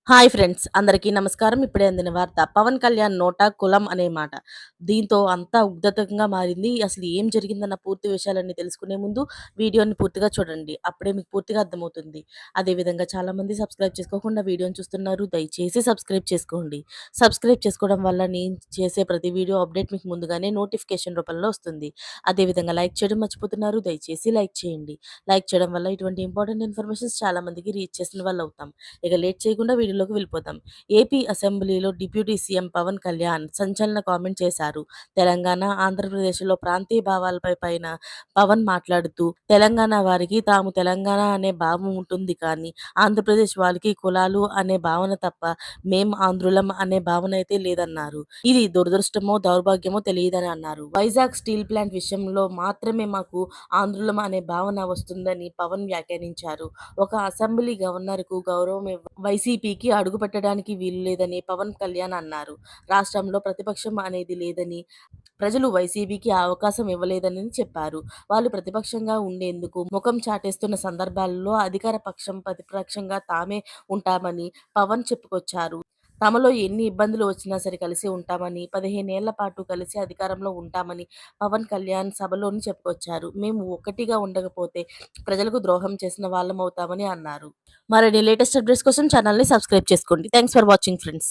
Hi friends అందరికీ నమస్కారం. ఇప్పుడే అందిన వార్త. పవన్ కళ్యాణ్ నోట కులం అనే మాట. దీంతో అంతా ఉగ్ధతంగా మారింది. అసలు ఏం జరిగిందన్న పూర్తి విషయాలన్నీ తెలుసుకునే ముందు వీడియోని పూర్తిగా చూడండి. అప్పుడే మీకు పూర్తిగా అర్థమవుతుంది. అదేవిధంగా చాలామంది సబ్స్క్రైబ్ చేసుకోకుండా వీడియోని చూస్తున్నారు. దయచేసి సబ్స్క్రైబ్ చేసుకోండి. సబ్స్క్రైబ్ చేసుకోవడం వల్ల నేను చేసే ప్రతి వీడియో అప్డేట్ మీకు ముందుగానే నోటిఫికేషన్ రూపంలో వస్తుంది. అదేవిధంగా లైక్ చేయడం మర్చిపోతున్నారు. దయచేసి లైక్ చేయండి. లైక్ చేయడం వల్ల ఇటువంటి ఇంపార్టెంట్ ఇన్ఫర్మేషన్స్ చాలామందికి రీచ్ చేసిన వాళ్ళు అవుతాం. ఇక లేట్ చేయకుండా వీడియోలోకి వెళ్ళిపోదాం. ఏపీ అసెంబ్లీలో డిప్యూటీ సీఎం పవన్ కళ్యాణ్ సంచలన కామెంట్ చేశారు. తెలంగాణ, ఆంధ్రప్రదేశ్‌లో ప్రాంతీయ భావాలపై పైన పవన్ మాట్లాడుతూ, తెలంగాణ వారికి తాము తెలంగాణ అనే భావం ఉంటుంది కానీ, ఆంధ్రప్రదేశ్ వాళ్ళకి కులాలు అనే భావన తప్ప మేం ఆంధ్రులం అనే భావన అయితే లేదన్నారు. ఇది దురదృష్టమో, దౌర్భాగ్యమో తెలియదని అన్నారు. వైజాగ్ స్టీల్ ప్లాంట్ విషయంలో మాత్రమే మాకు ఆంధ్రులం అనే భావన వస్తుందని పవన్ వ్యాఖ్యానించారు. ఒక అసెంబ్లీ గవర్నర్‌కు గౌరవం వైసీపీకి అడుగుపెట్టడానికి వీలు లేదని పవన్ కళ్యాణ్ అన్నారు. రాష్ట్రంలో ప్రతిపక్షం అనేది లేదని, ప్రజలు వైసీపీకి ఆ అవకాశం ఇవ్వలేదని చెప్పారు. వాళ్ళు ప్రతిపక్షంగా ఉండేందుకు ముఖం చాటేస్తున్న సందర్భాల్లో అధికార పక్షం, ప్రతిపక్షంగా తామే ఉంటామని పవన్ చెప్పుకొచ్చారు. తమలో ఎన్ని ఇబ్బందులు వచ్చినా సరే కలిసి ఉంటామని, 15 ఏళ్ల పాటు కలిసి అధికారంలో ఉంటామని పవన్ కళ్యాణ్ సభలోని చెప్పుకొచ్చారు. మేము ఒక్కటిగా ఉండకపోతే ప్రజలకు ద్రోహం చేసిన వాళ్ళమవుతామని అన్నారు. మరిన్ని లేటెస్ట్ అప్డేట్స్ కోసం ఛానల్‌ని సబ్స్క్రైబ్ చేసుకోండి. Thanks for watching friends.